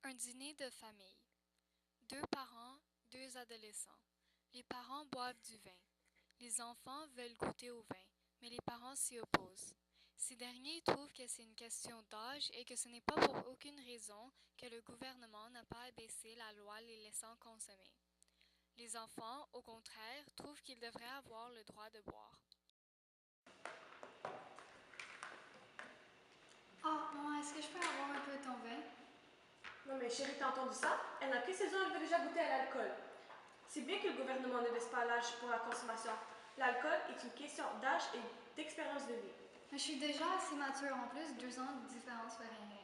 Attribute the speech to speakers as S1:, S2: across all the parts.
S1: Un dîner de famille. Deux parents, deux adolescents. Les parents boivent du vin. Les enfants veulent goûter au vin, mais les parents s'y opposent. Ces derniers trouvent que c'est une question d'âge et que ce n'est pas pour aucune raison que le gouvernement n'a pas abaissé la loi les laissant consommer. Les enfants, au contraire, trouvent qu'ils devraient avoir le droit de boire.
S2: Ah, maman, est-ce que je peux avoir un peu de ton vin?
S3: Non mais chérie, t'as entendu ça? Elle n'a que 16 ans, elle veut déjà goûter à l'alcool. C'est bien que le gouvernement ne baisse pas l'âge pour la consommation. L'alcool est une question d'âge et d'expérience de vie.
S2: Mais je suis déjà assez mature. En plus, 2 ans de différence fait rien.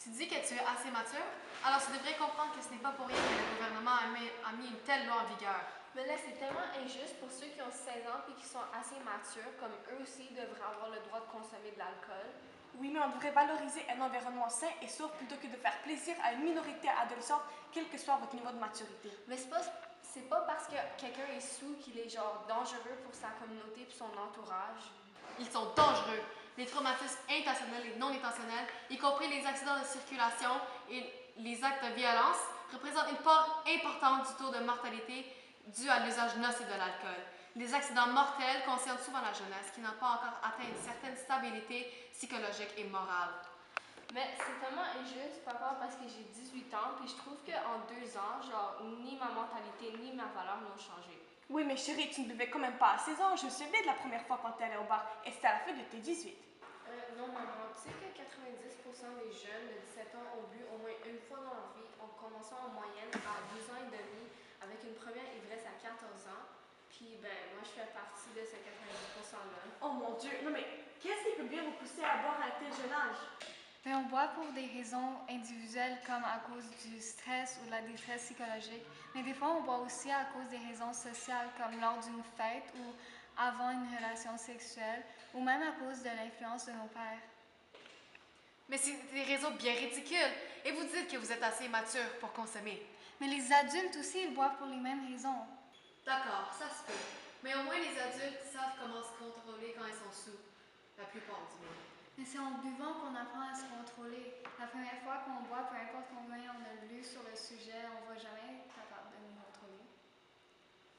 S4: Tu dis que tu es assez mature, alors tu devrais comprendre que ce n'est pas pour rien que le gouvernement a mis une telle loi en vigueur.
S5: Mais là, c'est tellement injuste pour ceux qui ont 16 ans et qui sont assez matures, comme eux aussi devraient avoir le droit de consommer de l'alcool.
S3: Oui, mais on devrait valoriser un environnement sain et sauf plutôt que de faire plaisir à une minorité adolescente, quel que soit votre niveau de maturité.
S5: Mais c'est pas parce que quelqu'un est sous qu'il est genre dangereux pour sa communauté et son entourage.
S4: Ils sont dangereux. Les traumatismes intentionnels et non intentionnels, y compris les accidents de circulation et les actes de violence, représentent une part importante du taux de mortalité dû à l'usage nocif de l'alcool. Les accidents mortels concernent souvent la jeunesse qui n'a pas encore atteint une certaine stabilité psychologique et morale.
S5: Mais c'est tellement injuste, papa, parce que j'ai 18 ans, puis je trouve qu'en 2 ans, genre, ni ma mentalité ni ma valeur n'ont changé.
S3: Oui, mais chérie, tu ne buvais quand même pas à 16 ans. Je me souviens de la première fois quand tu allais au bar et c'était à la fin de tes 18.
S5: Non, maman, tu sais que 90% des jeunes de 17 ans ont bu au moins une fois dans leur vie, en commençant en moyenne à 2 ans et demi, avec une première ivresse à 14 ans. Puis, ben, moi, je fais partie de ce 90%-là.
S3: Oh mon Dieu, non mais qu'est-ce qui peut bien vous pousser à boire à un tel jeune âge?
S2: Mais on boit pour des raisons individuelles comme à cause du stress ou de la détresse psychologique. Mais des fois, on boit aussi à cause des raisons sociales comme lors d'une fête ou avant une relation sexuelle ou même à cause de l'influence de nos pères.
S4: Mais c'est des raisons bien ridicules. Et vous dites que vous êtes assez mature pour consommer.
S2: Mais les adultes aussi, ils boivent pour les mêmes raisons.
S4: D'accord, ça se peut. Mais au moins les adultes savent comment se contrôler quand ils sont sous. La plupart du moins.
S2: Mais c'est en buvant qu'on apprend à se contrôler. La première fois qu'on boit, peu importe combien on a lu sur le sujet, on ne va jamais être capable de nous contrôler.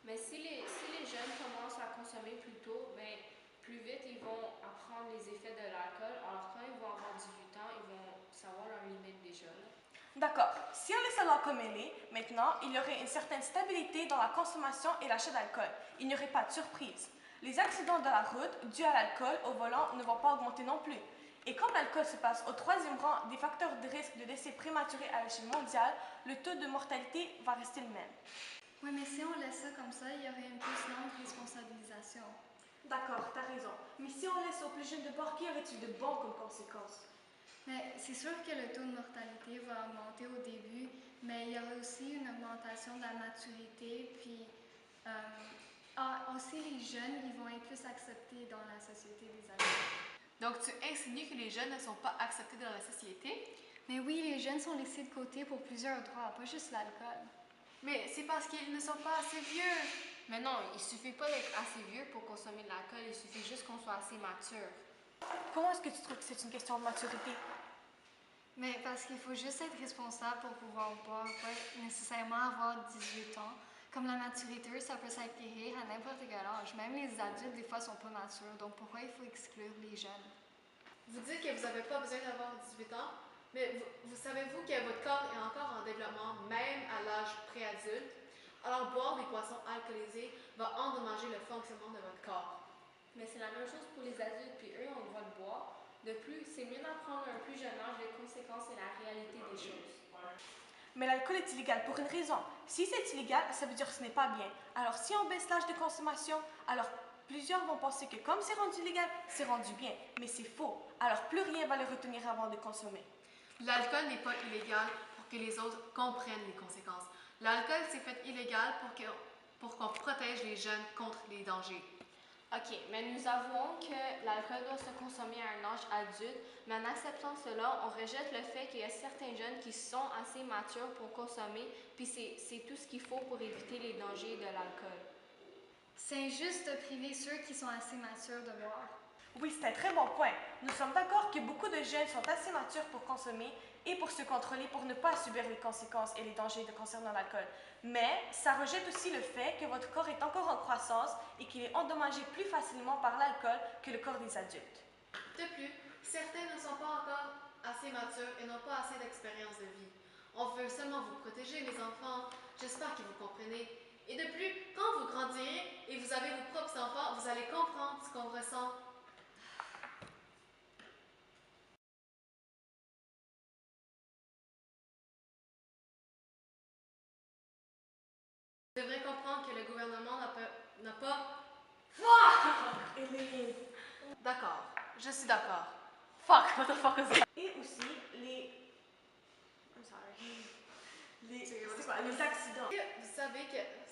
S5: Mais si les jeunes commencent à consommer plus tôt, ben, plus vite ils vont apprendre les effets de l'alcool. Alors quand ils vont avoir 18 ans, ils vont savoir leurs limites déjà.
S3: D'accord, si on laisse la loi comme elle est, maintenant, il y aurait une certaine stabilité dans la consommation et l'achat d'alcool. Il n'y aurait pas de surprise. Les accidents de la route dus à l'alcool au volant ne vont pas augmenter non plus. Et comme l'alcool se passe au troisième rang des facteurs de risque de décès prématuré à l'échelle mondiale, le taux de mortalité va rester le même.
S2: Oui, mais si on laisse ça comme ça, il y aurait une plus lente responsabilisation.
S3: D'accord, t'as raison. Mais si on laisse aux plus jeunes de boire, qu'y aurait-il de bon comme conséquence?
S2: Mais c'est sûr que le taux de mortalité va augmenter au début, mais il y aura aussi une augmentation de la maturité, puis aussi les jeunes, ils vont être plus acceptés dans la société des adultes.
S4: Donc tu insinues que les jeunes ne sont pas acceptés dans la société?
S2: Mais oui, les jeunes sont laissés de côté pour plusieurs droits, pas juste l'alcool.
S4: Mais c'est parce qu'ils ne sont pas assez vieux.
S5: Mais non, il suffit pas d'être assez vieux pour consommer de l'alcool, il suffit juste qu'on soit assez mature.
S3: Comment est-ce que tu trouves que c'est une question de maturité?
S2: Mais parce qu'il faut juste être responsable pour pouvoir boire, pas nécessairement avoir 18 ans. Comme la maturité, ça peut s'acquérir à n'importe quel âge. Même les adultes, des fois, sont pas matures. Donc pourquoi il faut exclure les jeunes?
S4: Vous dites que vous n'avez pas besoin d'avoir 18 ans, mais vous savez-vous que votre corps est encore en développement, même à l'âge préadulte? Alors boire des boissons alcoolisées va endommager le fonctionnement de votre corps.
S5: Mais c'est la même chose pour les adultes, puis eux ont le droit de boire. De plus, c'est mieux d'apprendre à un plus jeune âge les conséquences et la réalité des choses.
S3: Mais l'alcool est illégal pour une raison. Si c'est illégal, ça veut dire que ce n'est pas bien. Alors si on baisse l'âge de consommation, alors plusieurs vont penser que comme c'est rendu légal, c'est rendu bien. Mais c'est faux. Alors plus rien va les retenir avant de consommer.
S4: L'alcool n'est pas illégal pour que les autres comprennent les conséquences. L'alcool s'est fait illégal pour qu'on protège les jeunes contre les dangers.
S5: OK, mais nous avouons que l'alcool doit se consommer à un âge adulte, mais en acceptant cela, on rejette le fait qu'il y a certains jeunes qui sont assez matures pour consommer, puis c'est tout ce qu'il faut pour éviter les dangers de l'alcool.
S2: C'est injuste de priver ceux qui sont assez matures de boire.
S3: Oui, c'est un très bon point. Nous sommes d'accord que beaucoup de jeunes sont assez matures pour consommer et pour se contrôler pour ne pas subir les conséquences et les dangers concernant l'alcool. Mais ça rejette aussi le fait que votre corps est encore en croissance et qu'il est endommagé plus facilement par l'alcool que le corps des adultes.
S4: De plus, certains ne sont pas encore assez matures et n'ont pas assez d'expérience de vie. On veut seulement vous protéger, mes enfants. J'espère que vous comprenez. Et de plus, quand vous grandirez et vous avez vos propres enfants, vous allez comprendre ce qu'on ressent. Vous devrez comprendre que le gouvernement n'a pas...
S3: Et
S4: D'accord, je suis d'accord.
S3: Fuck, what the fuck is that? Et aussi I'm sorry. Les accidents.
S4: Vous savez que